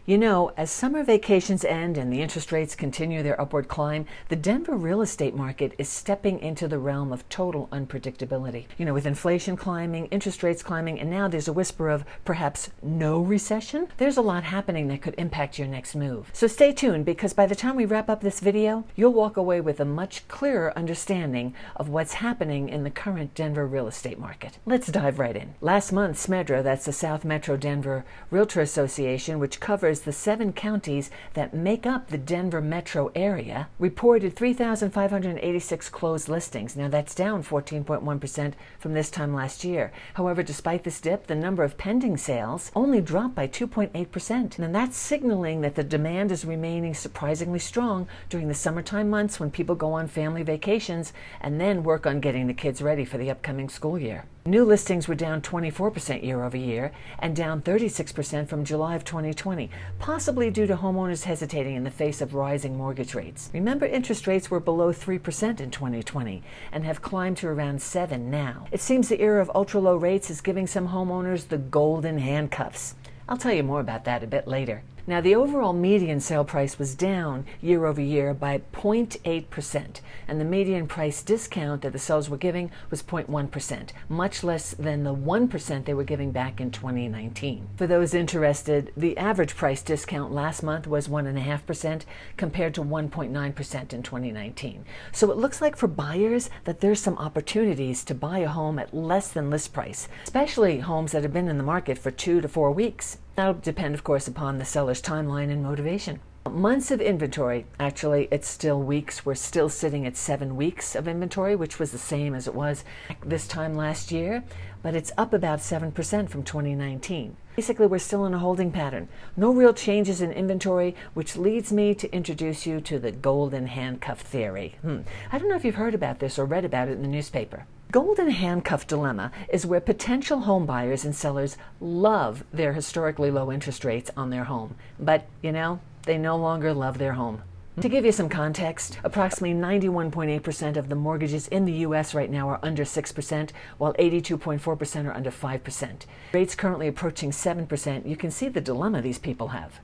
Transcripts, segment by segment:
You know, as summer vacations end and the interest rates continue their upward climb, the Denver real estate market is stepping into the realm of total unpredictability. You know, with inflation climbing, interest rates climbing, and now there's a whisper of perhaps no recession, there's a lot happening that could impact your next move. So stay tuned, because by the time we wrap up this video, you'll walk away with a much clearer understanding of what's happening in the current Denver real estate market. Let's dive right in. Last month, SMEDRA, that's the South Metro Denver Realtor Association, which covers the 7 counties that make up the Denver metro area, reported 3,586 closed listings. Now that's down 14.1% from this time last year. However, despite this dip, the number of pending sales only dropped by 2.8%. And that's signaling that the demand is remaining surprisingly strong during the summertime months when people go on family vacations and then work on getting the kids ready for the upcoming school year. New listings were down 24% year over year and down 36% from July of 2020, possibly due to homeowners hesitating in the face of rising mortgage rates. Remember, interest rates were below 3% in 2020 and have climbed to around 7% now. It seems the era of ultra-low rates is giving some homeowners the golden handcuffs. I'll tell you more about that a bit later. Now, the overall median sale price was down year over year by 0.8%, and the median price discount that the sellers were giving was 0.1%, much less than the 1% they were giving back in 2019. For those interested, the average price discount last month was 1.5% compared to 1.9% in 2019. So it looks like for buyers that there's some opportunities to buy a home at less than list price, especially homes that have been in the market for 2 to 4 weeks. That'll depend, of course, upon the seller's timeline and motivation. Months of inventory, actually it's still weeks. We're still sitting at 7 weeks of inventory, which was the same as it was this time last year, but it's up about 7% from 2019. Basically, we're still in a holding pattern. No real changes in inventory, which leads me to introduce you to the golden handcuff theory. I don't know if you've heard about this or read about it in the newspaper. Golden handcuff dilemma is where potential home buyers and sellers love their historically low interest rates on their home, but, you know, they no longer love their home. To give you some context, approximately 91.8% of the mortgages in the U.S. right now are under 6%, while 82.4% are under 5%. Rates currently approaching 7%. You can see the dilemma these people have.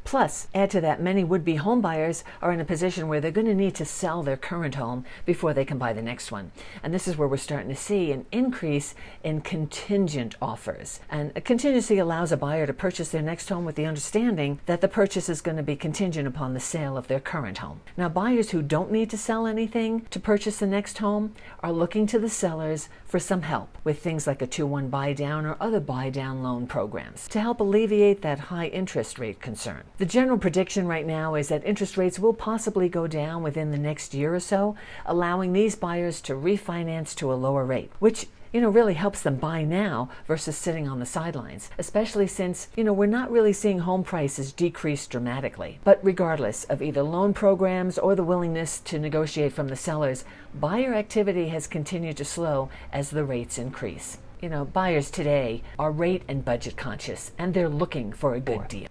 Plus, add to that, many would-be home buyers are in a position where they're going to need to sell their current home before they can buy the next one. And this is where we're starting to see an increase in contingent offers. And a contingency allows a buyer to purchase their next home with the understanding that the purchase is going to be contingent upon the sale of their current home. Now, buyers who don't need to sell anything to purchase the next home are looking to the sellers for some help with things like a 2-1 buy-down or other buy-down loan programs to help alleviate that high interest rate concern. The general prediction right now is that interest rates will possibly go down within the next year or so, allowing these buyers to refinance to a lower rate, which really helps them buy now versus sitting on the sidelines, especially since, we're not really seeing home prices decrease dramatically. But regardless of either loan programs or the willingness to negotiate from the sellers, buyer activity has continued to slow as the rates increase. Buyers today are rate and budget conscious, and they're looking for a good deal.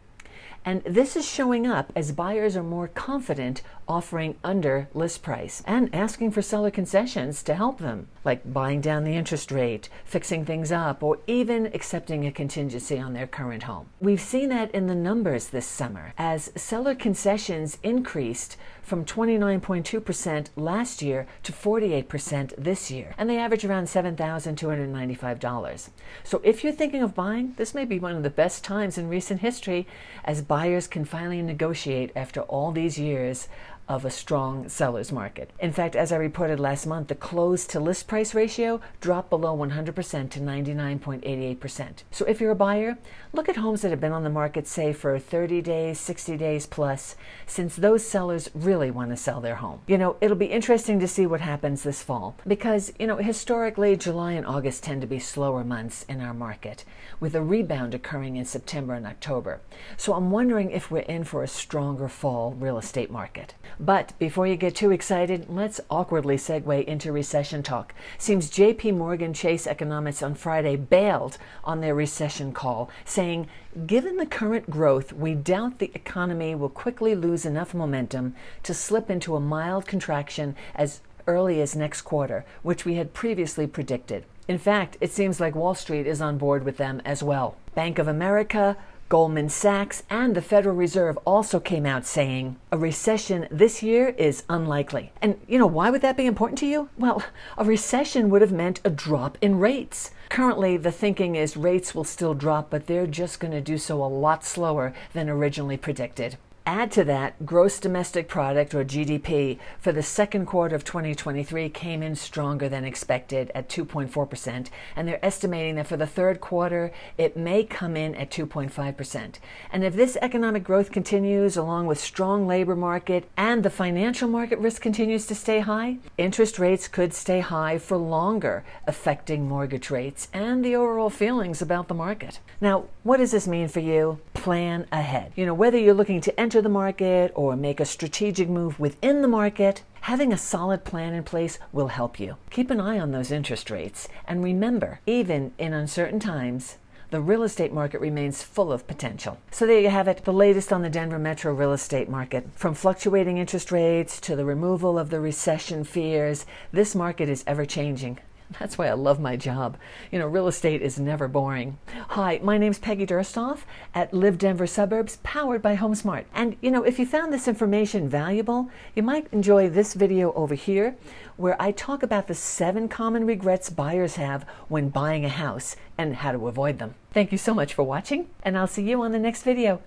And this is showing up as buyers are more confident offering under list price and asking for seller concessions to help them, like buying down the interest rate, fixing things up, or even accepting a contingency on their current home. We've seen that in the numbers this summer as seller concessions increased from 29.2% last year to 48% this year, and they average around $7,295. So if you're thinking of buying, this may be one of the best times in recent history as buyers can finally negotiate after all these years of a strong seller's market. In fact, as I reported last month, the close to list price ratio dropped below 100% to 99.88%. So if you're a buyer, look at homes that have been on the market, say, for 30 days, 60 days plus, since those sellers really want to sell their home. It'll be interesting to see what happens this fall because, historically, July and August tend to be slower months in our market, with a rebound occurring in September and October. So I'm wondering if we're in for a stronger fall real estate market. But before you get too excited, let's awkwardly segue into recession talk. Seems JP Morgan Chase Economics on Friday bailed on their recession call, saying, given the current growth, we doubt the economy will quickly lose enough momentum to slip into a mild contraction as early as next quarter, which we had previously predicted. In fact, it seems like Wall Street is on board with them as well. Bank of America, Goldman Sachs and the Federal Reserve also came out saying a recession this year is unlikely. And why would that be important to you? Well, a recession would have meant a drop in rates. Currently, the thinking is rates will still drop, but they're just going to do so a lot slower than originally predicted. Add to that, gross domestic product, or GDP, for the second quarter of 2023 came in stronger than expected at 2.4%, and they're estimating that for the third quarter, it may come in at 2.5%. And if this economic growth continues, along with strong labor market and the financial market risk continues to stay high, interest rates could stay high for longer, affecting mortgage rates and the overall feelings about the market. Now, what does this mean for you? Plan ahead. Whether you're looking to enter the market or make a strategic move within the market, having a solid plan in place will help you. Keep an eye on those interest rates, and remember, even in uncertain times, the real estate market remains full of potential. So there you have it, the latest on the Denver metro real estate market. From fluctuating interest rates to the removal of the recession fears, this market is ever changing. That's why I love my job. Real estate is never boring. Hi, my name's Peggy Dursthoff at Live Denver Suburbs, powered by HomeSmart. And if you found this information valuable, you might enjoy this video over here, where I talk about the 7 common regrets buyers have when buying a house and how to avoid them. Thank you so much for watching, and I'll see you on the next video.